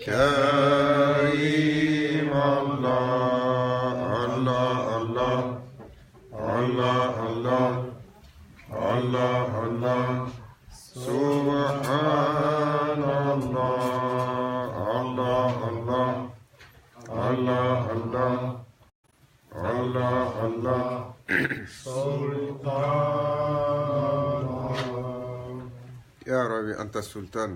كريم الله الله الله الله الله الله الله سبحان الله الله الله الله الله الله الله سلطان يا ربي أنت السلطان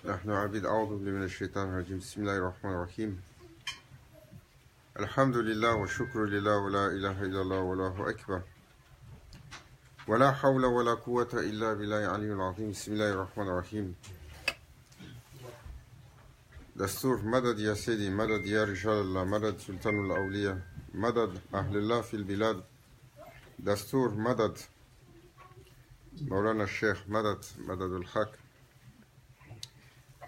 نحن عبيد. أعوذ بالله من الشيطان الرجيم. بسم الله الرحمن الرحيم. الحمد لله والشكر لله ولا إله إلا الله والله أكبر ولا حول ولا قوة إلا بالله العلي العظيم. بسم الله الرحمن الرحيم. دستور مدد يا سيدي، مدد يا رجال الله، مدد سلطان الأولياء، مدد أهل الله في البلاد. دستور مدد مولانا الشيخ، مدد مدد الحق.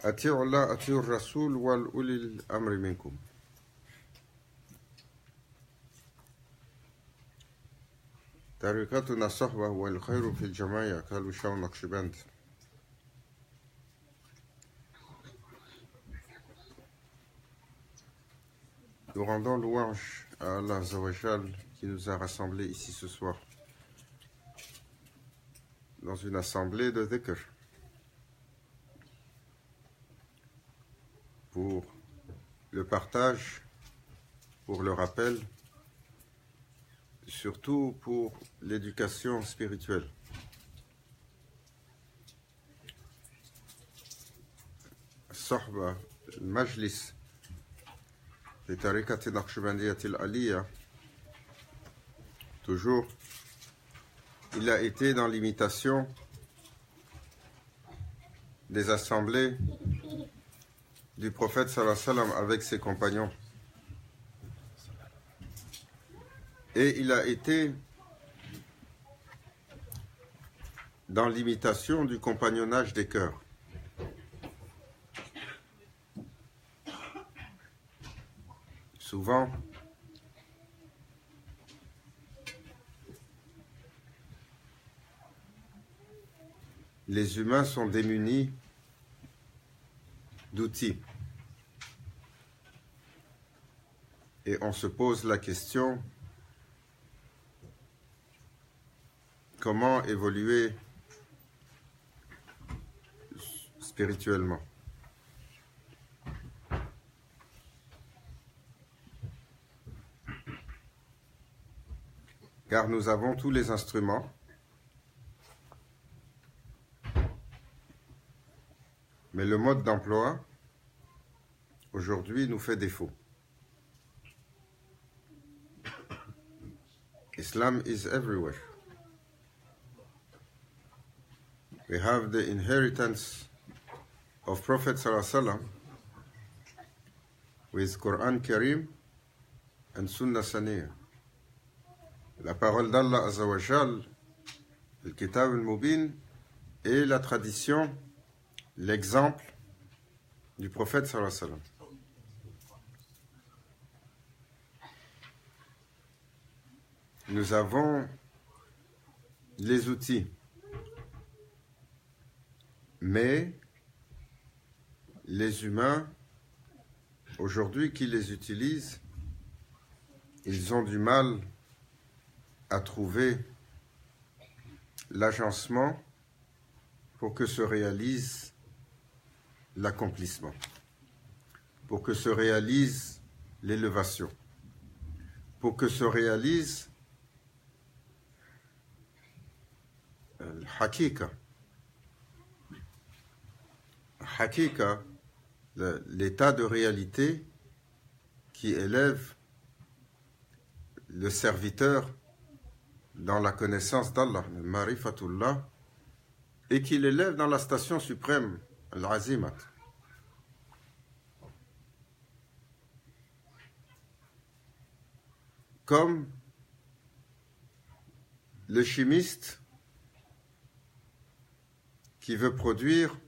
أطيعوا الله أطيعوا الرسول والأولي الأمر منكم. طريقتنا الصحبة والخير في الجماعة قالوا شاو نقشبند. Nous rendons louange à Allah Azawajal qui nous a rassemblés ici ce soir dans une assemblée de dhikr pour le partage, pour le rappel, surtout pour l'éducation spirituelle. Sahba, le majlis de Tariqat Naqshbandiyat al-Aliyya, toujours, il a été dans l'imitation des assemblées du prophète sallallahu alayhi wa sallam avec ses compagnons. Et il a été dans l'imitation du compagnonnage des cœurs. Souvent, les humains sont démunis d'outils. Et on se pose la question, comment évoluer spirituellement? Car nous avons tous les instruments, mais le mode d'emploi aujourd'hui nous fait défaut. Islam is everywhere. We have the inheritance of Prophet Sallallahu Alaihi Wasallam with Quran Karim and Sunnah Saniyah. La parole d'Allah Azawajal, le Kitab al-Mubin et la tradition, l'exemple du prophète Sallallahu Alaihi Wasallam. Nous avons les outils, mais les humains, aujourd'hui qui les utilisent, ils ont du mal à trouver l'agencement pour que se réalise l'accomplissement, pour que se réalise l'élévation, pour que se réalise le hakika. Hakika, l'état de réalité qui élève le serviteur dans la connaissance d'Allah, le marifatullah, et qui l'élève dans la station suprême, l'Azimat. Comme le chimiste qui veut produire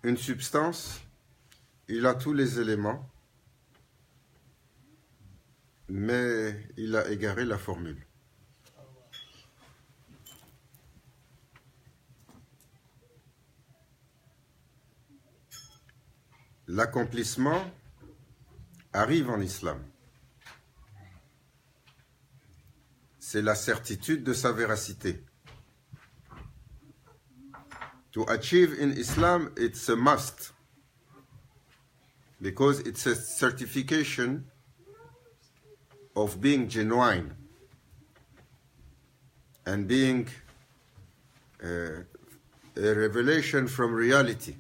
une substance, il a tous les éléments, mais il a égaré la formule. l'accomplissement arrive en islam. C'est la certitude de sa véracité. To achieve in Islam, it's a must, because it's a certification of being genuine and being a revelation from reality,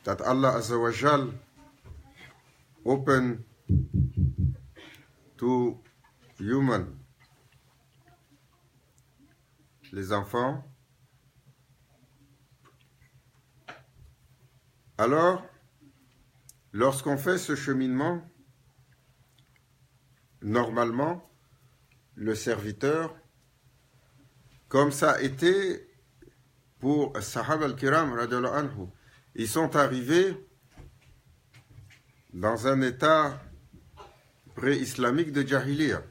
that Allah Azza wa Jal open to human, les enfants. Alors, lorsqu'on fait ce cheminement, normalement, le serviteur, comme ça a été pour Sahaba al-Kiram, radiallahu anhu, ils sont arrivés dans un état pré-islamique de Jahiliya.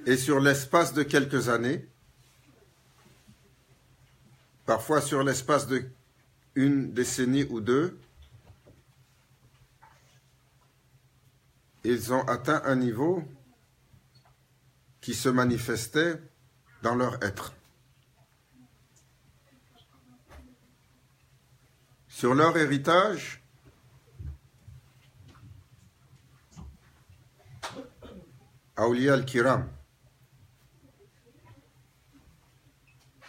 Et sur l'espace de quelques années, parfois sur l'espace d'une décennie ou deux, ils ont atteint un niveau qui se manifestait dans leur être. Sur leur héritage, Awliya al-Kiram,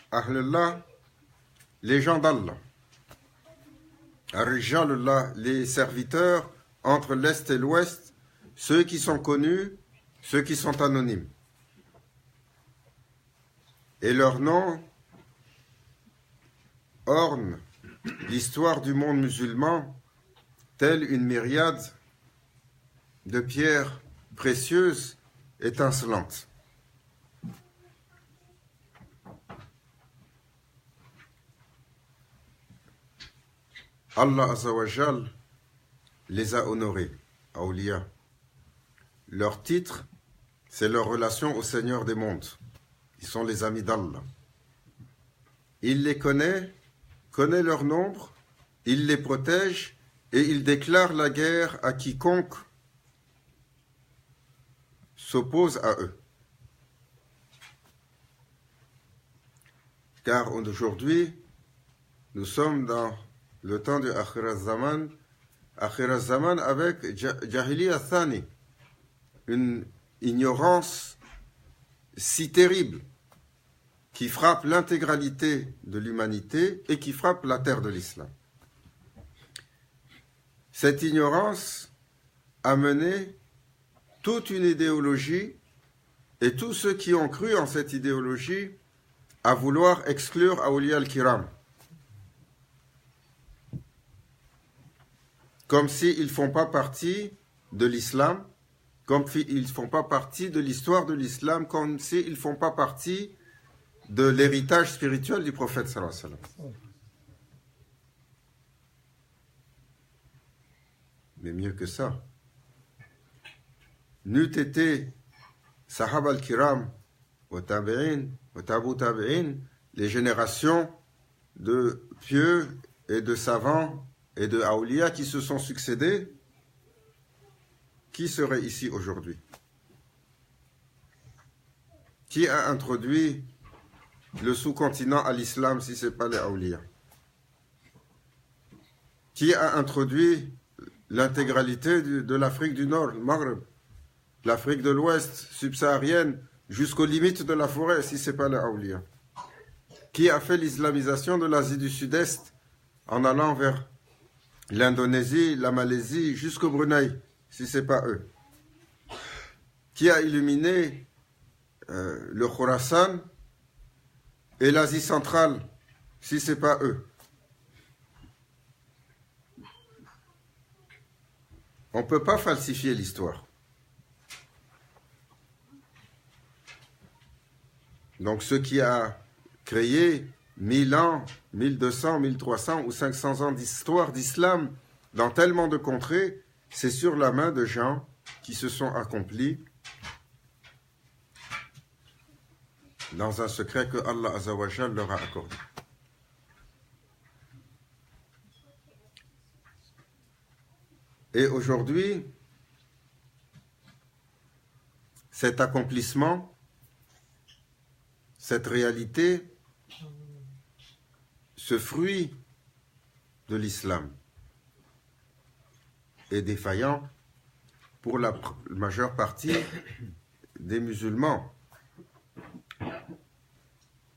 Ahlullah, les gens d'Allah, Ar-Rijalullah, les serviteurs entre l'Est et l'Ouest, ceux qui sont connus, ceux qui sont anonymes. Et leurs noms ornent l'histoire du monde musulman telle une myriade de pierres précieuses étincelantes. Allah Azza wa Jal les a honorés, Awliya. Leur titre, c'est leur relation au Seigneur des mondes. Ils sont les amis d'Allah. Il les connaît leur nombre, il les protège et il déclare la guerre à quiconque s'oppose à eux. Car aujourd'hui, nous sommes dans le temps de Akhir al-Zaman avec Jahiliya Thani, une ignorance si terrible qui frappe l'intégralité de l'humanité et qui frappe la terre de l'islam. Cette ignorance a mené toute une idéologie et tous ceux qui ont cru en cette idéologie à vouloir exclure Awliya al-Kiram. Comme s'ils ne font pas partie de l'islam, comme s'ils ne font pas partie de l'histoire de l'islam, comme s'ils ne font pas partie de l'héritage spirituel du prophète sallallahu alayhi wa sallam. Mais mieux que ça, n'eût été Sahaba al-Kiram, wa tabi'in, wa tabu tabi'in, les générations de pieux et de savants et de awliya qui se sont succédés, qui serait ici aujourd'hui? Qui a introduit le sous-continent à l'islam si ce n'est pas les awliya? Qui a introduit l'intégralité de l'Afrique du Nord, le Maghreb, l'Afrique de l'Ouest, subsaharienne, jusqu'aux limites de la forêt, si ce n'est pas les awliya? Qui a fait l'islamisation de l'Asie du Sud-Est en allant vers l'Indonésie, la Malaisie, jusqu'au Brunei, si ce n'est pas eux? Qui a illuminé le Khorasan et l'Asie centrale, si ce n'est pas eux? On ne peut pas falsifier l'histoire. Donc ce qui a créé 1000 ans, 1200, 1300 ou 500 ans d'histoire d'islam dans tellement de contrées, c'est sur la main de gens qui se sont accomplis dans un secret que Allah Azza wa Jal leur a accordé. Et aujourd'hui, cet accomplissement, cette réalité, ce fruit de l'islam est défaillant pour la majeure partie des musulmans.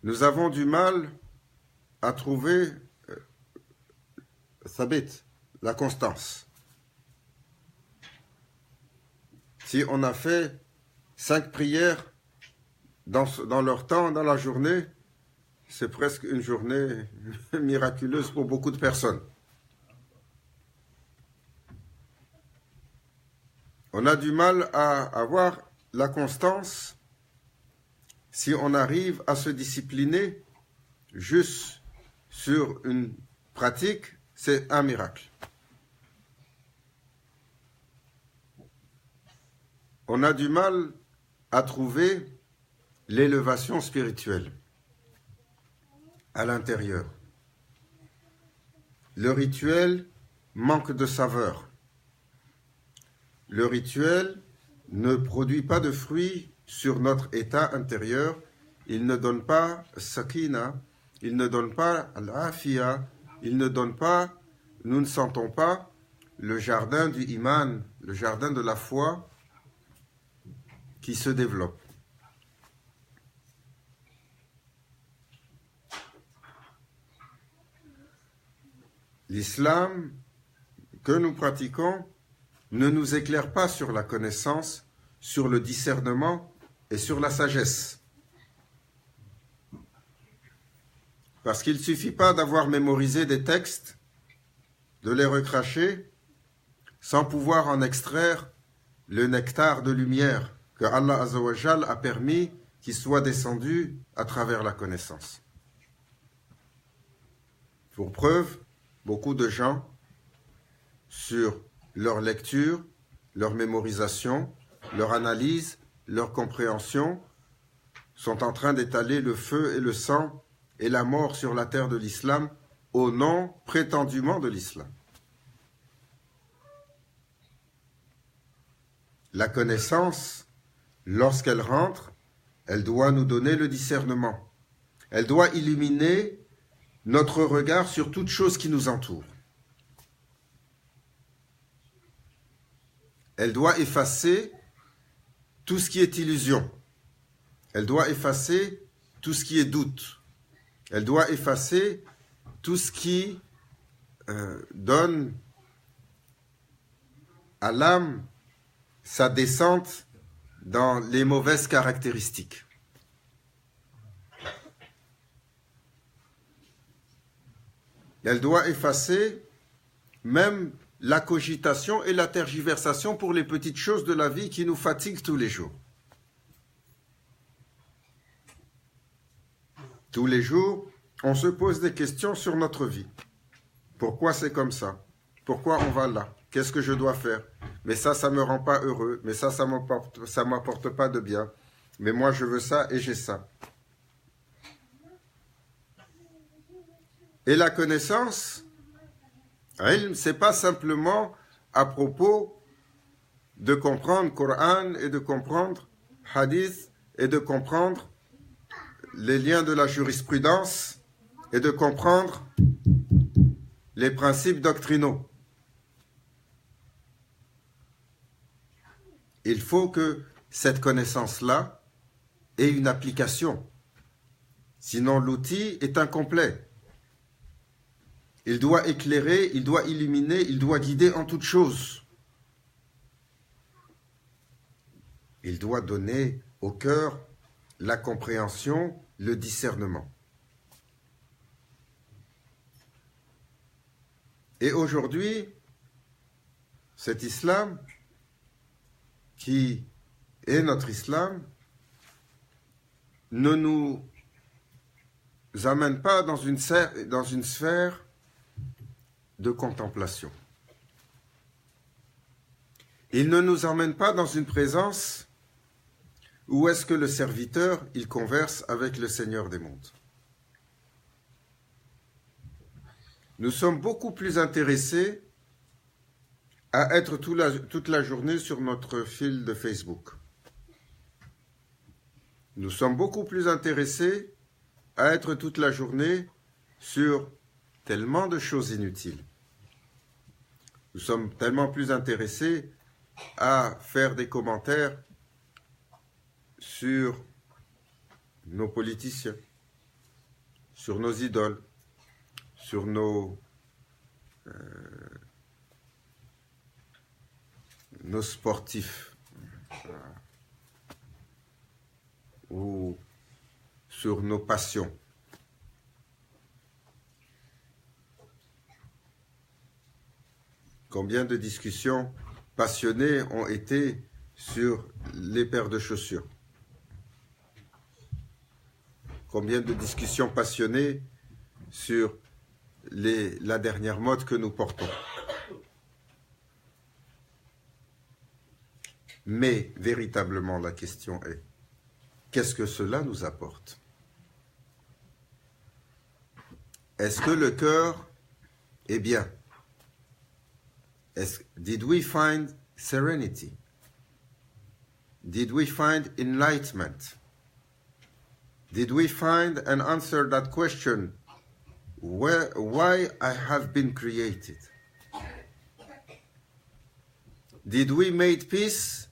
Nous avons du mal à trouver sabit, la constance. Si on a fait 5 prières dans leur temps, dans la journée, c'est presque une journée miraculeuse pour beaucoup de personnes. On a du mal à avoir la constance si on arrive à se discipliner juste sur une pratique, c'est un miracle. On a du mal à trouver l'élévation spirituelle à l'intérieur. Le rituel manque de saveur. Le rituel ne produit pas de fruits sur notre état intérieur. Il ne donne pas sakina, il ne donne pas al-afiya, il ne donne pas, nous ne sentons pas le jardin du iman, le jardin de la foi qui se développe. L'islam que nous pratiquons ne nous éclaire pas sur la connaissance, sur le discernement et sur la sagesse. Parce qu'il ne suffit pas d'avoir mémorisé des textes, de les recracher, sans pouvoir en extraire le nectar de lumière que Allah Azza wa Jal a permis qu'il soit descendu à travers la connaissance. Pour preuve, beaucoup de gens, sur leur lecture, leur mémorisation, leur analyse, leur compréhension, sont en train d'étaler le feu et le sang et la mort sur la terre de l'islam au nom prétendument de l'islam. La connaissance, lorsqu'elle rentre, elle doit nous donner le discernement. Elle doit illuminer notre regard sur toute chose qui nous entoure. Elle doit effacer tout ce qui est illusion. Elle doit effacer tout ce qui est doute. Elle doit effacer tout ce qui donne à l'âme sa descente dans les mauvaises caractéristiques. Elle doit effacer même la cogitation et la tergiversation pour les petites choses de la vie qui nous fatiguent tous les jours. Tous les jours, on se pose des questions sur notre vie. Pourquoi c'est comme ça? Pourquoi on va là? Qu'est-ce que je dois faire? Mais ça me rend pas heureux. Mais ça m'apporte pas de bien. Mais moi, je veux ça et j'ai ça. Et la connaissance, ilm, c'est pas simplement à propos de comprendre Coran et de comprendre Hadith et de comprendre les liens de la jurisprudence et de comprendre les principes doctrinaux. Il faut que cette connaissance-là ait une application. Sinon, l'outil est incomplet. Il doit éclairer, il doit illuminer, il doit guider en toutes choses. Il doit donner au cœur la compréhension, le discernement. Et aujourd'hui, cet islam, qui est notre islam, ne nous amène pas dans une sphère de contemplation. Il ne nous emmène pas dans une présence où est-ce que le serviteur, il converse avec le Seigneur des mondes. Nous sommes beaucoup plus intéressés à être toute la journée sur notre fil de Facebook. Nous sommes beaucoup plus intéressés à être toute la journée sur tellement de choses inutiles. Nous sommes tellement plus intéressés à faire des commentaires sur nos politiciens, sur nos idoles, sur nos sportifs ou sur nos passions. Combien de discussions passionnées ont été sur les paires de chaussures? Combien de discussions passionnées sur la dernière mode que nous portons? Mais véritablement, la question est, qu'est-ce que cela nous apporte? Est-ce que le cœur est bien? Did we find serenity? Did we find enlightenment? Did we find and answer that question, why I have been created? Did we make peace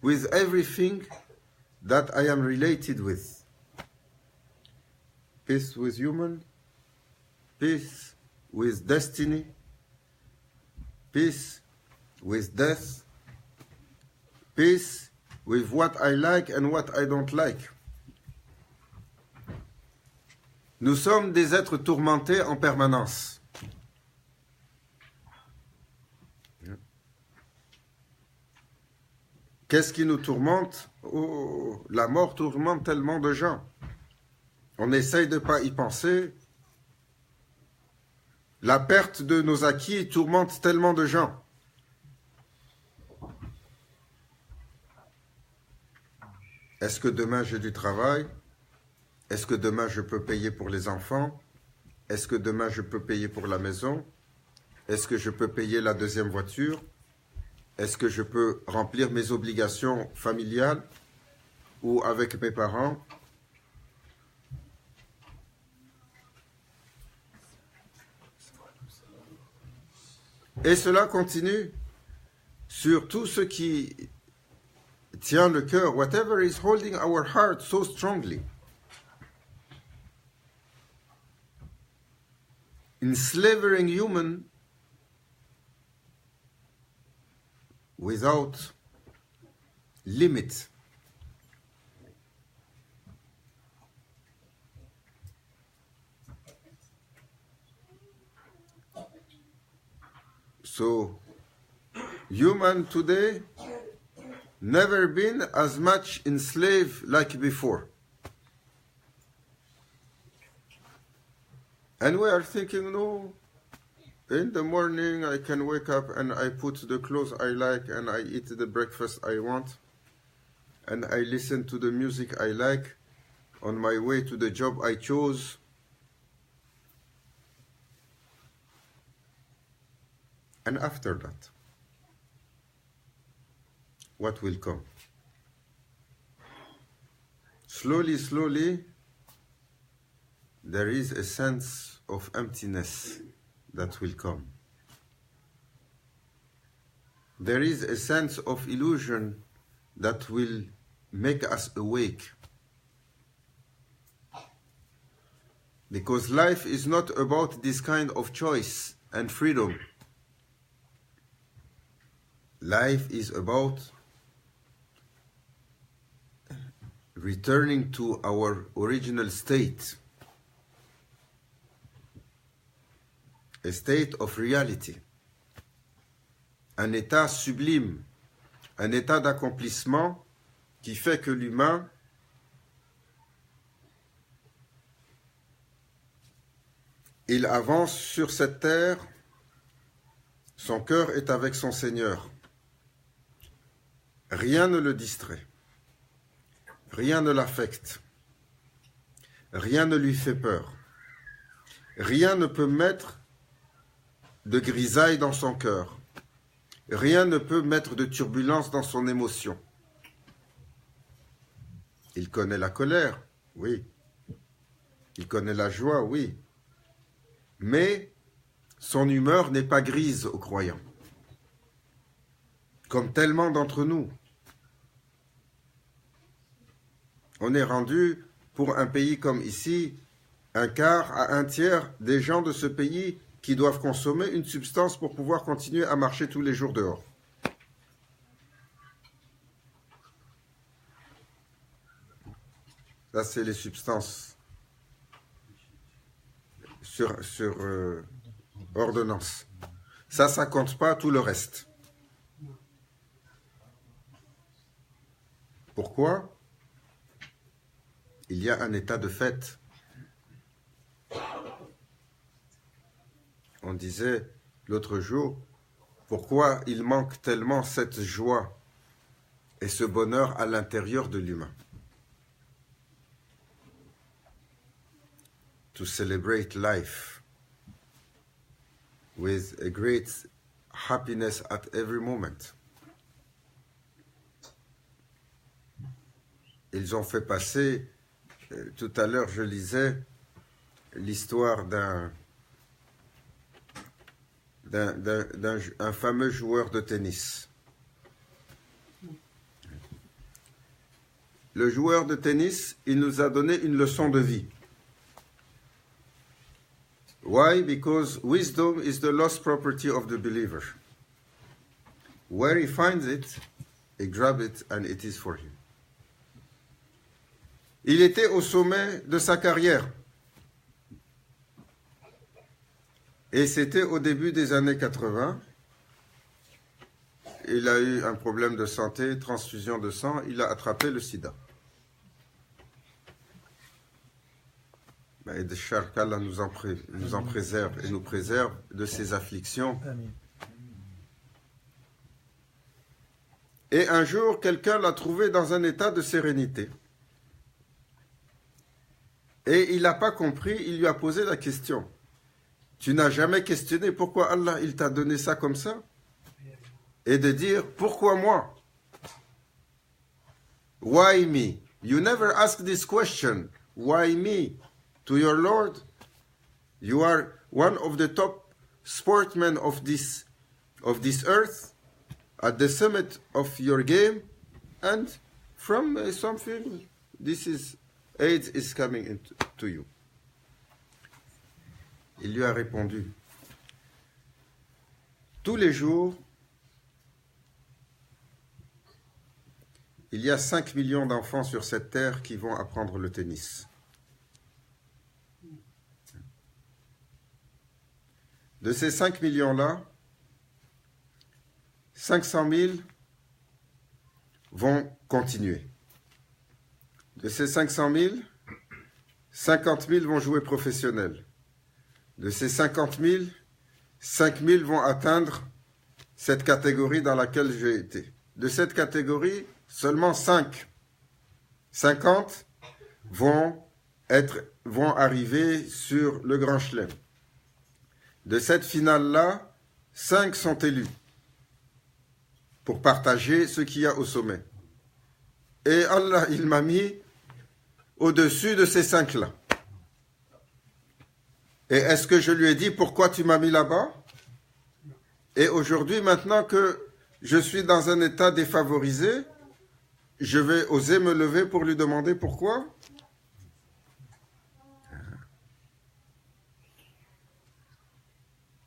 with everything that I am related with? Peace with human, peace with destiny, peace with death, peace with what I like and what I don't like. Nous sommes des êtres tourmentés en permanence. Qu'est-ce qui nous tourmente? Oh, la mort tourmente tellement de gens. On essaye de ne pas y penser. La perte de nos acquis tourmente tellement de gens. Est-ce que demain j'ai du travail? Est-ce que demain je peux payer pour les enfants? Est-ce que demain je peux payer pour la maison? Est-ce que je peux payer la deuxième voiture? Est-ce que je peux remplir mes obligations familiales ou avec mes parents? Et cela continue sur tout ce qui tient le cœur, whatever is holding our heart so strongly. Enslaving human without limit. So, human today never been as much enslaved like before. And we are thinking, no, in the morning I can wake up and I put the clothes I like and I eat the breakfast I want and I listen to the music I like on my way to the job I chose. And after that, what will come? Slowly, slowly, there is a sense of emptiness that will come. There is a sense of illusion that will make us awake. Because life is not about this kind of choice and freedom. Life is about returning to our original state, a state of reality, un état sublime, un état d'accomplissement qui fait que l'humain il avance sur cette terre, son cœur est avec son Seigneur. Rien ne le distrait, rien ne l'affecte, rien ne lui fait peur, rien ne peut mettre de grisaille dans son cœur, rien ne peut mettre de turbulence dans son émotion. Il connaît la colère, oui. Il connaît la joie, oui. Mais son humeur n'est pas grise aux croyants. Comme tellement d'entre nous. On est rendu, pour un pays comme ici, un quart à un tiers des gens de ce pays qui doivent consommer une substance pour pouvoir continuer à marcher tous les jours dehors. Ça, c'est les substances sur ordonnance. Ça compte pas tout le reste. Pourquoi? Il y a un état de fait. On disait l'autre jour, pourquoi il manque tellement cette joie et ce bonheur à l'intérieur de l'humain? To celebrate life with a great happiness at every moment. Ils ont fait passer, tout à l'heure je lisais l'histoire d'un fameux joueur de tennis. Le joueur de tennis, il nous a donné une leçon de vie. Why? Because wisdom is the lost property of the believer. Where he finds it, he grabs it and it is for him. Il était au sommet de sa carrière. Et c'était au début des années 80. Il a eu un problème de santé, transfusion de sang, il a attrapé le sida. Et de cher qu'Allah nous en préserve et nous préserve de ces afflictions. Amen. Et un jour, quelqu'un l'a trouvé dans un état de sérénité. Et il n'a pas compris, il lui a posé la question. Tu n'as jamais questionné pourquoi Allah il t'a donné ça comme ça? Et de dire, pourquoi moi? Why me? You never ask this question. Why me? To your Lord, you are one of the top sportsmen of this earth, at the summit of your game, and from something, AIDS is coming into you. Il lui a répondu, tous les jours, il y a 5 millions d'enfants sur cette terre qui vont apprendre le tennis. De ces 5 millions-là, 500 000 vont continuer. De ces 500 000, 50 000 vont jouer professionnel. De ces 50 000, 5 000 vont atteindre cette catégorie dans laquelle j'ai été. De cette catégorie, seulement 50 vont arriver sur le Grand Chelem. De cette finale-là, 5 sont élus pour partager ce qu'il y a au sommet. Et Allah, il m'a mis au-dessus de ces 5-là. Et est-ce que je lui ai dit pourquoi tu m'as mis là-bas? Et aujourd'hui, maintenant que je suis dans un état défavorisé, je vais oser me lever pour lui demander pourquoi?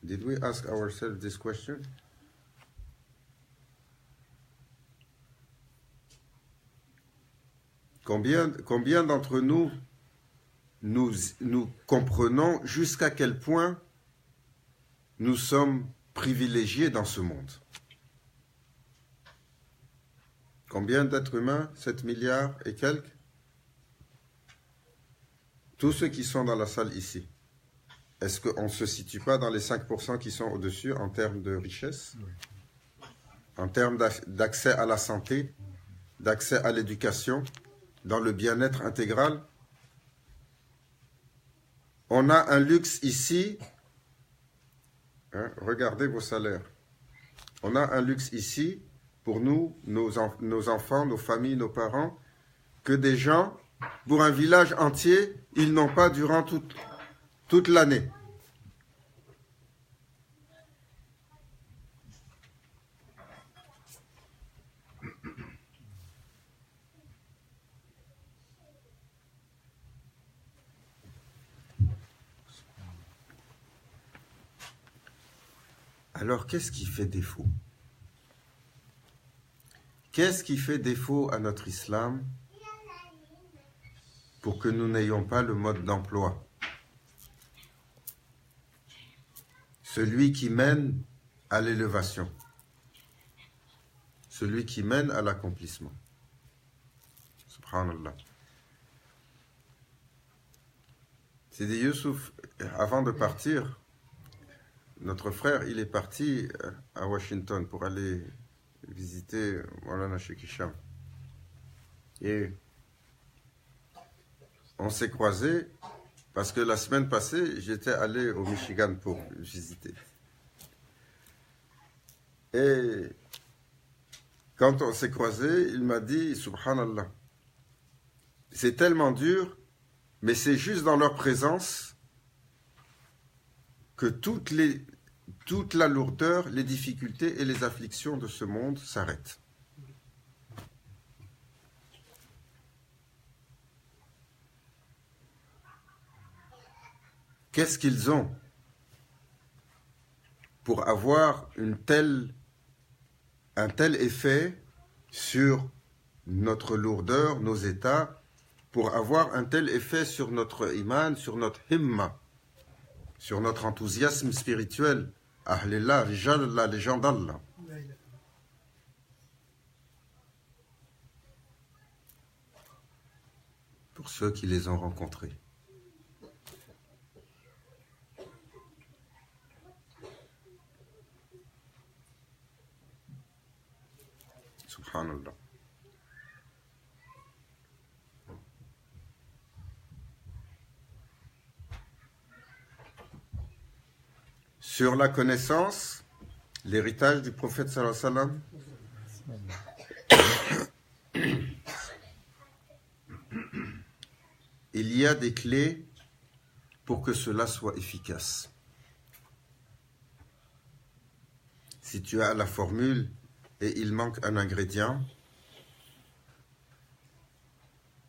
Did we ask ourselves this question? Combien d'entre nous comprenons jusqu'à quel point nous sommes privilégiés dans ce monde? Combien d'êtres humains? 7 milliards et quelques? Tous ceux qui sont dans la salle ici. Est-ce qu'on ne se situe pas dans les 5% qui sont au-dessus en termes de richesse, en termes d'accès à la santé, d'accès à l'éducation, dans le bien-être intégral? On a un luxe ici. Regardez vos salaires. On a un luxe ici, pour nous, nos enfants, nos familles, nos parents, que des gens, pour un village entier, ils n'ont pas durant toute l'année. Alors, qu'est-ce qui fait défaut? Qu'est-ce qui fait défaut à notre islam pour que nous n'ayons pas le mode d'emploi? Celui qui mène à l'élévation. Celui qui mène à l'accomplissement. Subhanallah. Sidi Youssouf, avant de partir, notre frère, il est parti à Washington pour aller visiter Maulana Sheikh Hicham. Et on s'est croisés parce que la semaine passée, j'étais allé au Michigan pour visiter. Et quand on s'est croisés, il m'a dit, Subhanallah, c'est tellement dur, mais c'est juste dans leur présence que toute la lourdeur, les difficultés et les afflictions de ce monde s'arrêtent. Qu'est-ce qu'ils ont pour avoir un tel effet sur notre lourdeur, nos états, pour avoir un tel effet sur notre iman, sur notre himma, sur notre enthousiasme spirituel. Ahlillah, Rijallah, les gens d'Allah. Pour ceux qui les ont rencontrés. Subhanallah. Sur la connaissance, l'héritage du prophète sallallahu alayhi wa sallam, il y a des clés pour que cela soit efficace. Si tu as la formule et il manque un ingrédient,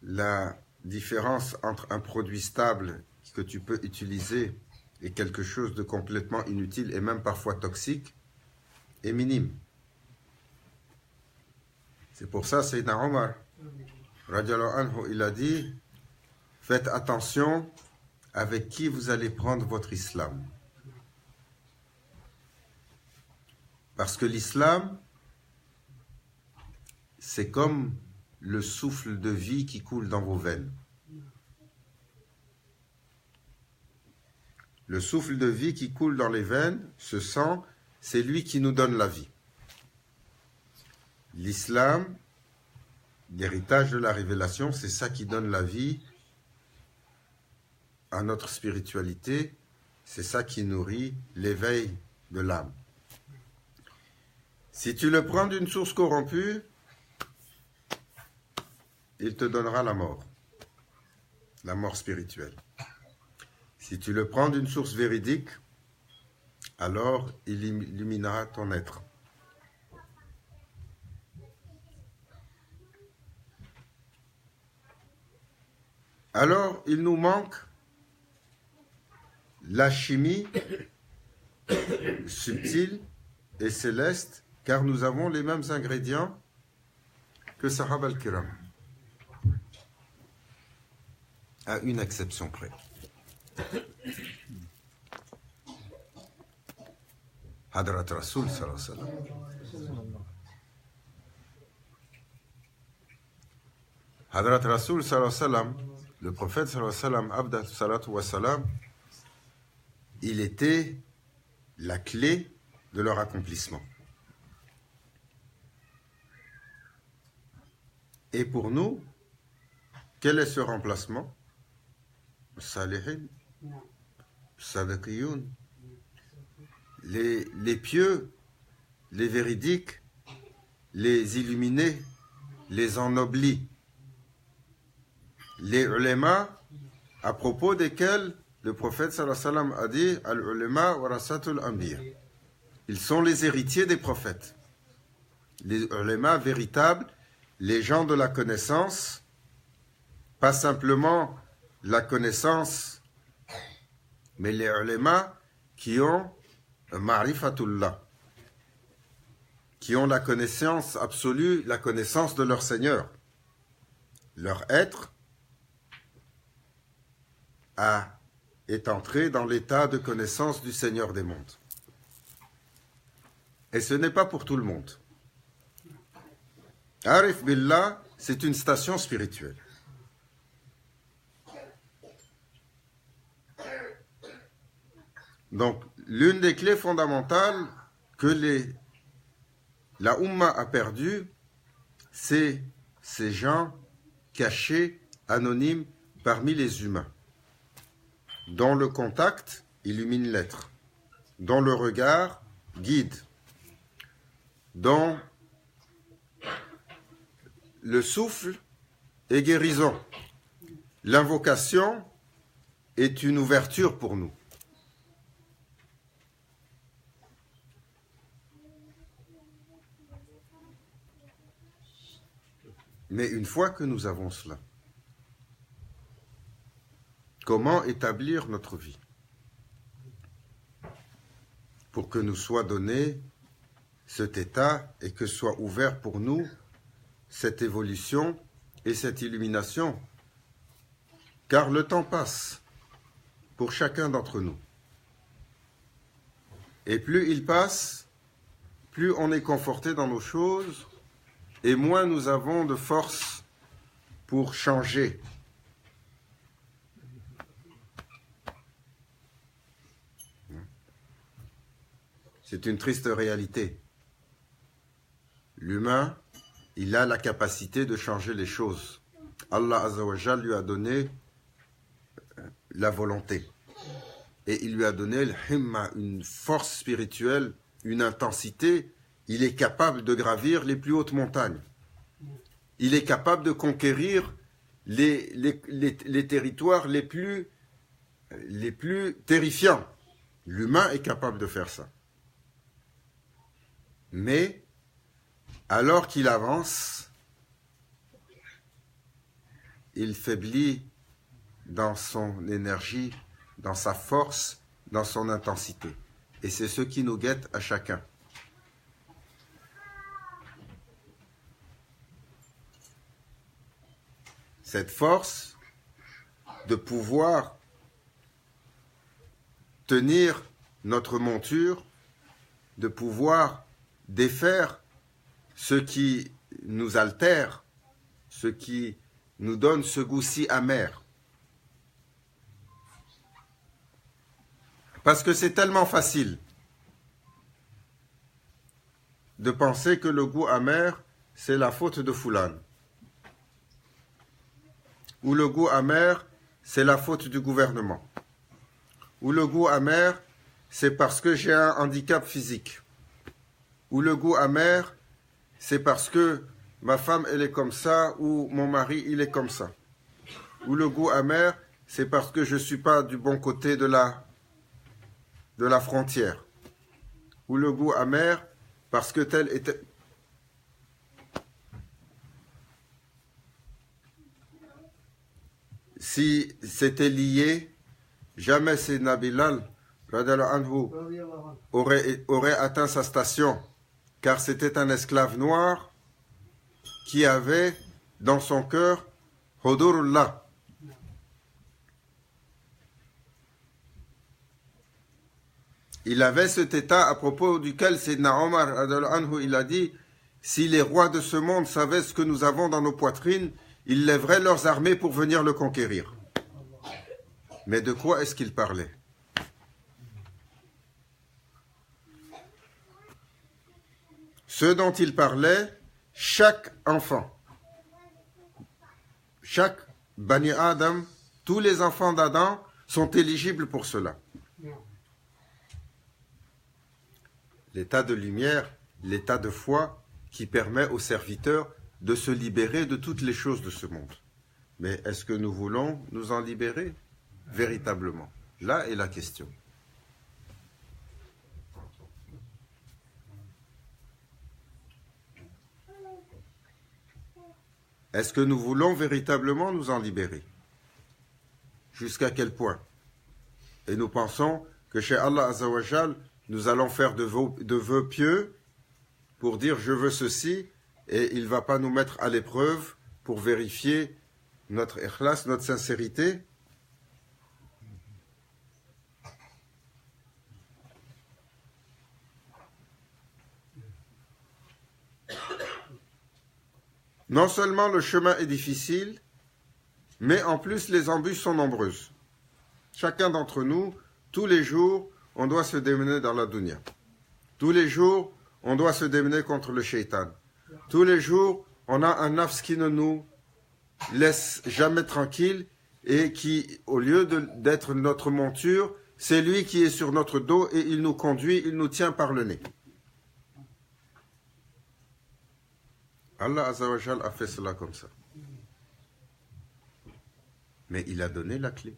la différence entre un produit stable que tu peux utiliser et quelque chose de complètement inutile et même parfois toxique est minime. C'est pour ça Sayyidina Omar, radiallahu anhu, il a dit, faites attention avec qui vous allez prendre votre islam. Parce que l'islam, c'est comme le souffle de vie qui coule dans vos veines. Le souffle de vie qui coule dans les veines, ce sang, c'est lui qui nous donne la vie. L'islam, l'héritage de la révélation, c'est ça qui donne la vie à notre spiritualité, c'est ça qui nourrit l'éveil de l'âme. Si tu le prends d'une source corrompue, il te donnera la mort spirituelle. Si tu le prends d'une source véridique, alors il illuminera ton être. Alors, il nous manque la chimie subtile et céleste, car nous avons les mêmes ingrédients que Sahaba al-Kiram, à une exception près. Hadrat Rasoul sallallahu alayhi wa sallam. Hadrat Rasoul sallallahu alayhi wa sallam, le prophète sallallahu alayhi wa sallam, abda salatu wa salam, il était la clé de leur accomplissement. Et pour nous, quel est ce remplacement? Salihin, Sadaqiyoun, les pieux, les véridiques, les illuminés, les ennoblis. Les ulémas, à propos desquels le prophète sallallahu alayhi wa sallam a dit « Al-ulema warasatul anbiya ». Ils sont les héritiers des prophètes. Les ulémas véritables, les gens de la connaissance, pas simplement la connaissance, mais les ulémas qui ont ma'rifatullah, qui ont la connaissance absolue, la connaissance de leur Seigneur. Leur être est entré dans l'état de connaissance du Seigneur des mondes. Et ce n'est pas pour tout le monde. Arif Billah, c'est une station spirituelle. Donc, l'une des clés fondamentales que la Ummah a perdues, c'est ces gens cachés, anonymes, parmi les humains, dont le contact illumine l'être, dont le regard guide, dont le souffle est guérison. L'invocation est une ouverture pour nous. Mais une fois que nous avons cela, comment établir notre vie pour que nous soit donné cet état et que soit ouvert pour nous cette évolution et cette illumination, car le temps passe pour chacun d'entre nous. Et plus il passe, plus on est conforté dans nos choses et moins nous avons de force pour changer. C'est une triste réalité. L'humain, il a la capacité de changer les choses. Allah Azza wa Jal lui a donné la volonté. Et il lui a donné le himma, une force spirituelle, une intensité. Il est capable de gravir les plus hautes montagnes. Il est capable de conquérir les territoires les plus terrifiants. L'humain est capable de faire ça. Mais, alors qu'il avance, il faiblit dans son énergie, dans sa force, dans son intensité. Et c'est ce qui nous guette à chacun. Cette force de pouvoir tenir notre monture, de pouvoir défaire ce qui nous altère, ce qui nous donne ce goût si amer. Parce que c'est tellement facile de penser que le goût amer, c'est la faute de Foulane. Ou le goût amer, c'est la faute du gouvernement. Ou le goût amer, c'est parce que j'ai un handicap physique. Ou le goût amer, c'est parce que ma femme, elle est comme ça, ou mon mari, il est comme ça. Ou le goût amer, c'est parce que je ne suis pas du bon côté de la frontière. Ou le goût amer, parce que tel était... Si c'était lié, jamais Sayyidina Bilal aurait atteint sa station, car c'était un esclave noir qui avait dans son cœur Hudurullah. Il avait cet état à propos duquel Sayyidina Omar il a dit: si les rois de ce monde savaient ce que nous avons dans nos poitrines, ils lèveraient leurs armées pour venir le conquérir. Mais de quoi est-ce qu'il parlait? Ce dont il parlait, chaque enfant, chaque Bani Adam, tous les enfants d'Adam sont éligibles pour cela. L'état de lumière l'état de foi qui permet aux serviteurs de se libérer de toutes les choses de ce monde. Mais est-ce que nous voulons nous en libérer véritablement? Là est la question. Est-ce que nous voulons véritablement nous en libérer? Jusqu'à quel point? Et nous pensons que chez Allah Azzawajal, nous allons faire de vœux pieux pour dire je veux ceci, et il ne va pas nous mettre à l'épreuve pour vérifier notre ikhlas, notre sincérité. Non seulement le chemin est difficile, mais en plus les embûches sont nombreuses. Chacun d'entre nous, tous les jours, on doit se démener dans la dunya. Tous les jours, on doit se démener contre le shaitan. Tous les jours, on a un nafs qui ne nous laisse jamais tranquille et qui, au lieu d'être notre monture, c'est lui qui est sur notre dos et il nous conduit, il nous tient par le nez. Allah Azzawajal a fait cela comme ça. Mais il a donné la clé.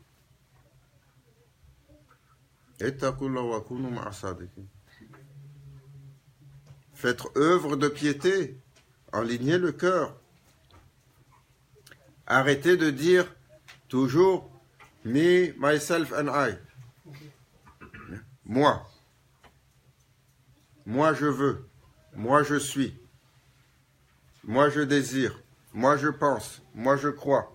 Faites œuvre de piété, enlignez le cœur. Arrêtez de dire toujours me, myself and I. Moi. Moi je veux. Moi je suis. Moi je désire. Moi je pense. Moi je crois.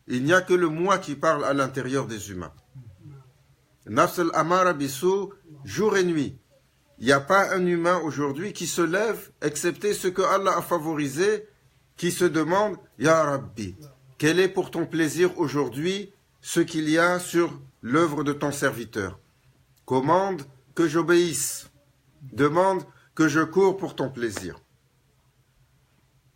Il n'y a que le moi qui parle à l'intérieur des humains. Nafs al-amara bisou, jour et nuit. Il n'y a pas un humain aujourd'hui qui se lève, excepté ce que Allah a favorisé, qui se demande, Ya Rabbi, quel est pour ton plaisir aujourd'hui ce qu'il y a sur l'œuvre de ton serviteur? Commande que j'obéisse. Demande que je cours pour ton plaisir.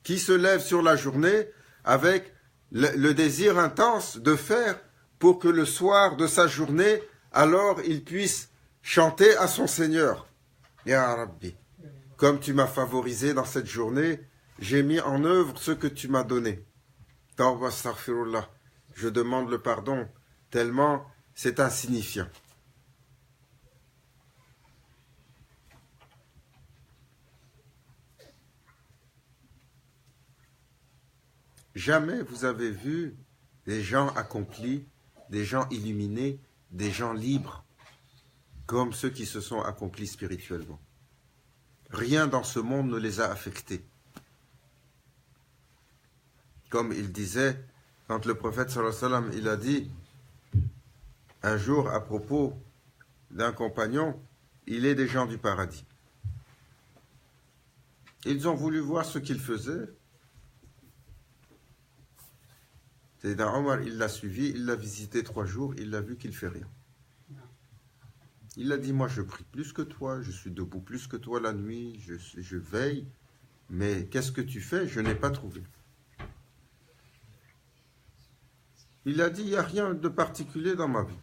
Qui se lève sur la journée avec le désir intense de faire pour que le soir de sa journée, alors il puisse chanter à son Seigneur. Ya Rabbi, comme tu m'as favorisé dans cette journée, j'ai mis en œuvre ce que tu m'as donné. Tawba astaghfirullah. Je demande le pardon, tellement c'est insignifiant. Jamais vous avez vu des gens accomplis, des gens illuminés, des gens libres, comme ceux qui se sont accomplis spirituellement. Rien dans ce monde ne les a affectés. Comme il disait, quand le prophète sallallahu alayhi wa sallam, il a dit, un jour à propos d'un compagnon, il est des gens du paradis. Ils ont voulu voir ce qu'il faisait. Sayyidina Omar, il l'a suivi, il l'a visité 3 jours, il l'a vu qu'il ne fait rien. Il a dit, moi je prie plus que toi, je suis debout plus que toi la nuit, je veille, mais qu'est-ce que tu fais? Je n'ai pas trouvé. Il a dit, il n'y a rien de particulier dans ma vie,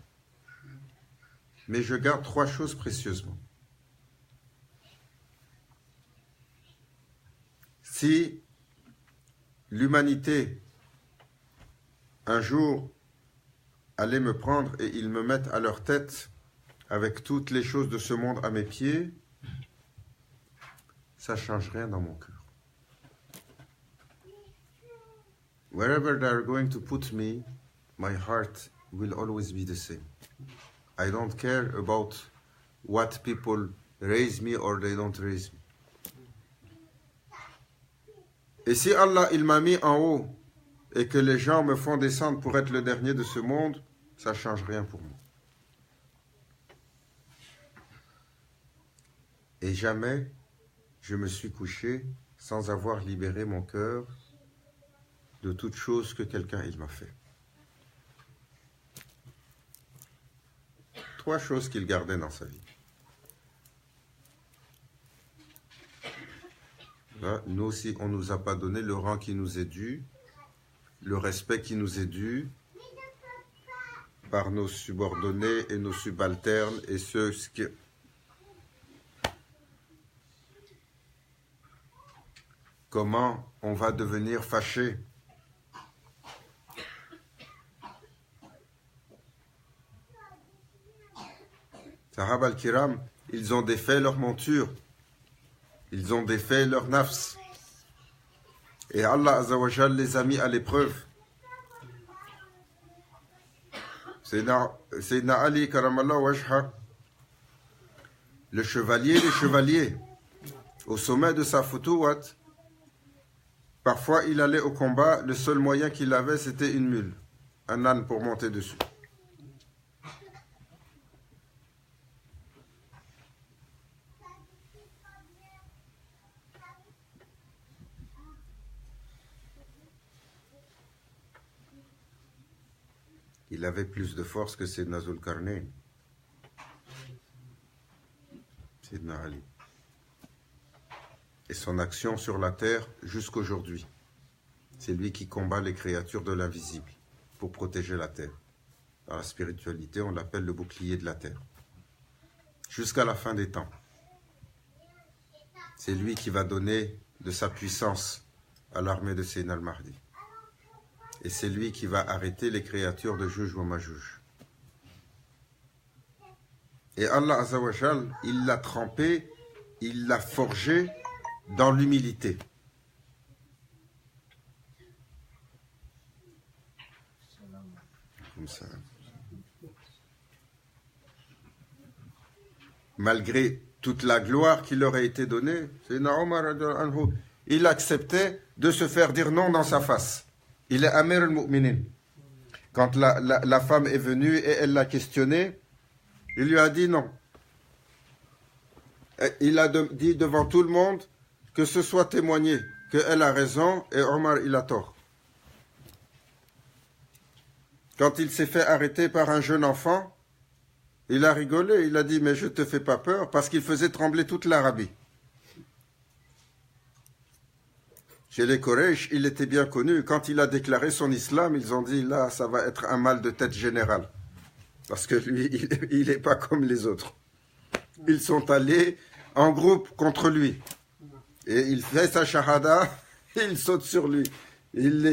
mais je garde 3 choses précieusement. Si l'humanité un jour allait me prendre et ils me mettent à leur tête avec toutes les choses de ce monde à mes pieds, ça ne change rien dans mon cœur. Wherever they are going to put me, my heart will always be the same. I don't care about what people raise me or they don't raise me. Et si Allah, il m'a mis en haut et que les gens me font descendre pour être le dernier de ce monde, ça ne change rien pour moi. Et jamais je me suis couché sans avoir libéré mon cœur de toute chose que quelqu'un il m'a fait. 3 choses qu'il gardait dans sa vie. Là, nous aussi, on ne nous a pas donné le rang qui nous est dû, le respect qui nous est dû par nos subordonnés et nos subalternes et ceux comment on va devenir fâché. Sahaba al-Kiram, ils ont défait leur monture, ils ont défait leur nafs. Et Allah Azza wa Jal les a mis à l'épreuve. Sayyidina Ali Karamallah Wajha, le chevalier des chevaliers, au sommet de sa futuwat, parfois il allait au combat, le seul moyen qu'il avait c'était une mule, un âne pour monter dessus. Il avait plus de force que Sayyidina Zulkarnain, Sayyidina Ali. Et son action sur la terre jusqu'aujourd'hui, c'est lui qui combat les créatures de l'invisible pour protéger la terre. Dans la spiritualité, on l'appelle le bouclier de la terre. Jusqu'à la fin des temps. C'est lui qui va donner de sa puissance à l'armée de Sayyidina al-Mahdi. Et c'est lui qui va arrêter les créatures de Juj ou Majuj. Et Allah Azza wa Jal, il l'a trempé, il l'a forgé dans l'humilité. Comme ça. Malgré toute la gloire qui leur a été donnée, Sayyidina Omar, il acceptait de se faire dire non dans sa face. Il est Amir al-Mu'minin. Quand la femme est venue et elle l'a questionné, il lui a dit non. Il a dit devant tout le monde que ce soit témoigné, qu'elle a raison et Omar il a tort. Quand il s'est fait arrêter par un jeune enfant, il a rigolé, il a dit mais je te fais pas peur parce qu'il faisait trembler toute l'Arabie. Chez les Quraysh, il était bien connu. Quand il a déclaré son islam, ils ont dit là, ça va être un mal de tête général. Parce que lui, il n'est pas comme les autres. Ils sont allés en groupe contre lui. Et il fait sa shahada, il saute sur lui. Il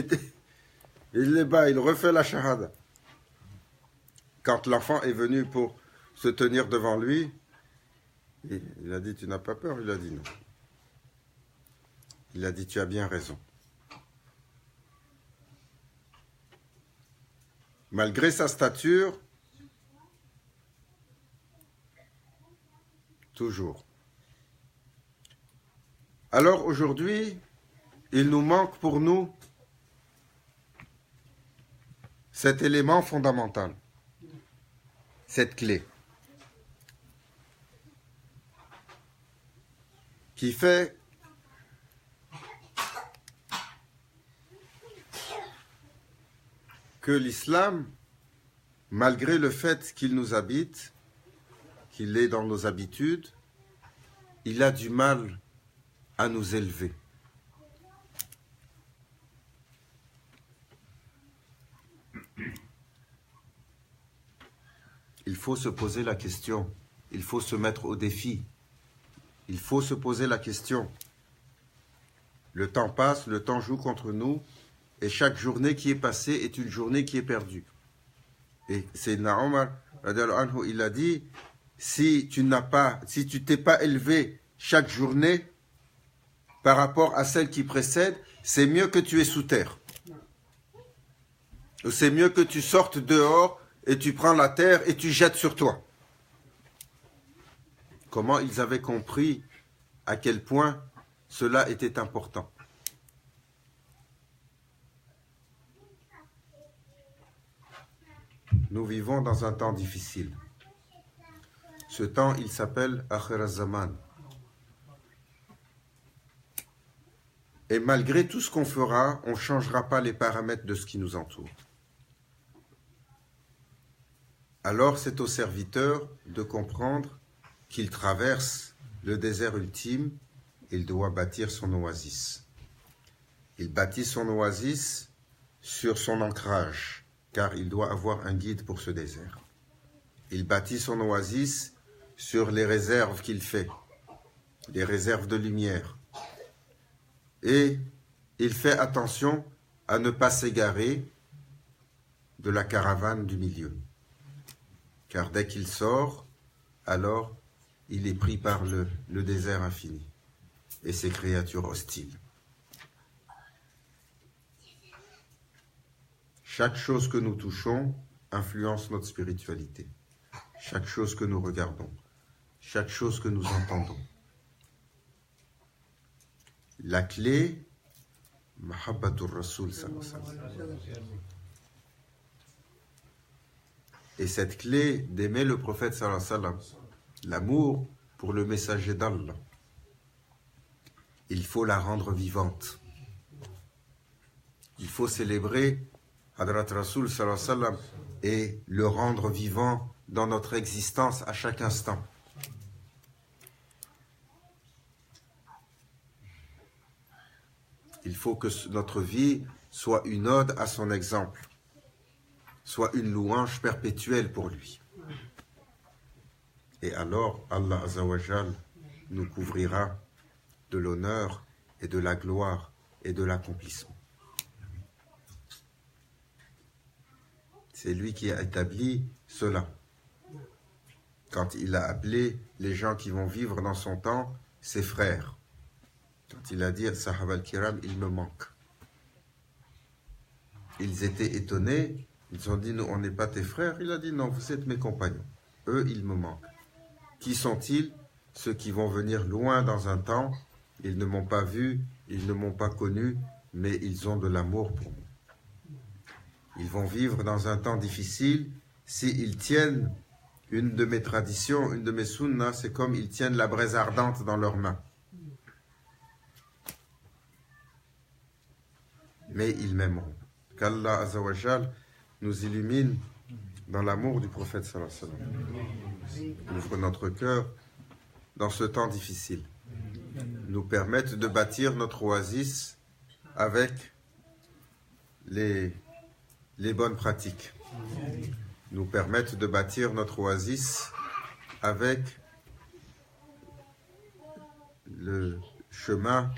les bat, il refait la shahada. Quand l'enfant est venu pour se tenir devant lui, il a dit, tu n'as pas peur? Il a dit non. Il a dit, tu as bien raison. Malgré sa stature, toujours. Alors aujourd'hui, il nous manque pour nous cet élément fondamental, cette clé, qui fait que l'islam, malgré le fait qu'il nous habite, qu'il est dans nos habitudes, il a du mal à nous élever. Il faut se poser la question, il faut se mettre au défi, il faut se poser la question. Le temps passe, le temps joue contre nous, et chaque journée qui est passée est une journée qui est perdue. Et Sayyidina Omar, il a dit, si tu t'es pas élevé chaque journée par rapport à celle qui précède, c'est mieux que tu es sous terre. Ou c'est mieux que tu sortes dehors et tu prends la terre et tu jettes sur toi. Comment ils avaient compris à quel point cela était important. Nous vivons dans un temps difficile. Ce temps, il s'appelle Akhir az-Zaman. Et malgré tout ce qu'on fera, on ne changera pas les paramètres de ce qui nous entoure. Alors c'est au serviteur de comprendre qu'il traverse le désert ultime, il doit bâtir son oasis. Il bâtit son oasis sur son ancrage, car il doit avoir un guide pour ce désert. Il bâtit son oasis sur les réserves qu'il fait, les réserves de lumière. et il fait attention à ne pas s'égarer de la caravane du milieu. Car dès qu'il sort, alors il est pris par le désert infini et ses créatures hostiles. Chaque chose que nous touchons influence notre spiritualité. Chaque chose que nous regardons, chaque chose que nous entendons. La clé, Mahabbatur Rasoul sallallahu alayhi wa sallam. Et cette clé d'aimer le prophète sallallahu alayhi wa sallam, l'amour pour le messager d'Allah, il faut la rendre vivante. Il faut célébrer Hadrat Rasoul sallallahu alayhi wa sallam et le rendre vivant dans notre existence à chaque instant. Il faut que notre vie soit une ode à son exemple, soit une louange perpétuelle pour lui. Et alors, Allah Azza wa Jal nous couvrira de l'honneur et de la gloire et de l'accomplissement. C'est lui qui a établi cela. Quand il a appelé les gens qui vont vivre dans son temps, ses frères. Quand il a dit, Sahaba al-Kiram, il me manque. Ils étaient étonnés, ils ont dit, nous, on n'est pas tes frères. Il a dit, non, vous êtes mes compagnons. Eux, ils me manquent. Qui sont-ils? Ceux qui vont venir loin dans un temps. Ils ne m'ont pas vu, ils ne m'ont pas connu, mais ils ont de l'amour pour moi. Ils vont vivre dans un temps difficile s'ils tiennent une de mes traditions, une de mes sunnas, c'est comme ils tiennent la braise ardente dans leurs mains. Mais ils m'aimeront. Qu'Allah Azza wa Jal nous illumine dans l'amour du prophète sallallahu alayhi wa sallam. Ouvre notre cœur dans ce temps difficile. Nous permette de bâtir notre oasis avec les bonnes pratiques. Nous permettent de bâtir notre oasis avec le chemin,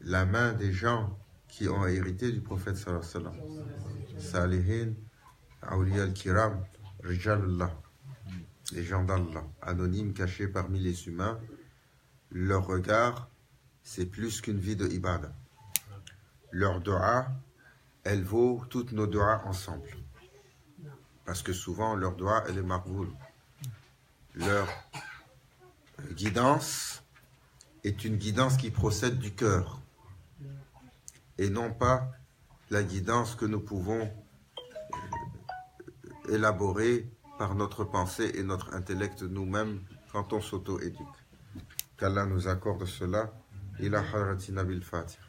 la main des gens qui ont hérité du prophète sallallahu alayhi wa sallam. Salihin, Awliya al-Kiram, Rijalullah, les gens d'Allah, anonymes cachés parmi les humains. Leur regard, c'est plus qu'une vie de ibadah. Leur dua, elle vaut toutes nos duas ensemble. Parce que souvent, leur dua, elle est marboule. Leur guidance est une guidance qui procède du cœur. Et non pas la guidance que nous pouvons élaborer par notre pensée et notre intellect nous-mêmes quand on s'auto-éduque. Qu'Allah nous accorde cela. Ila haratina bil Fatiha.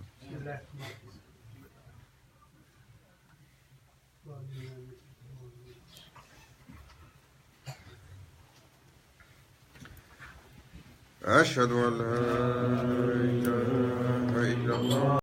أشهد أن لا إله إلا الله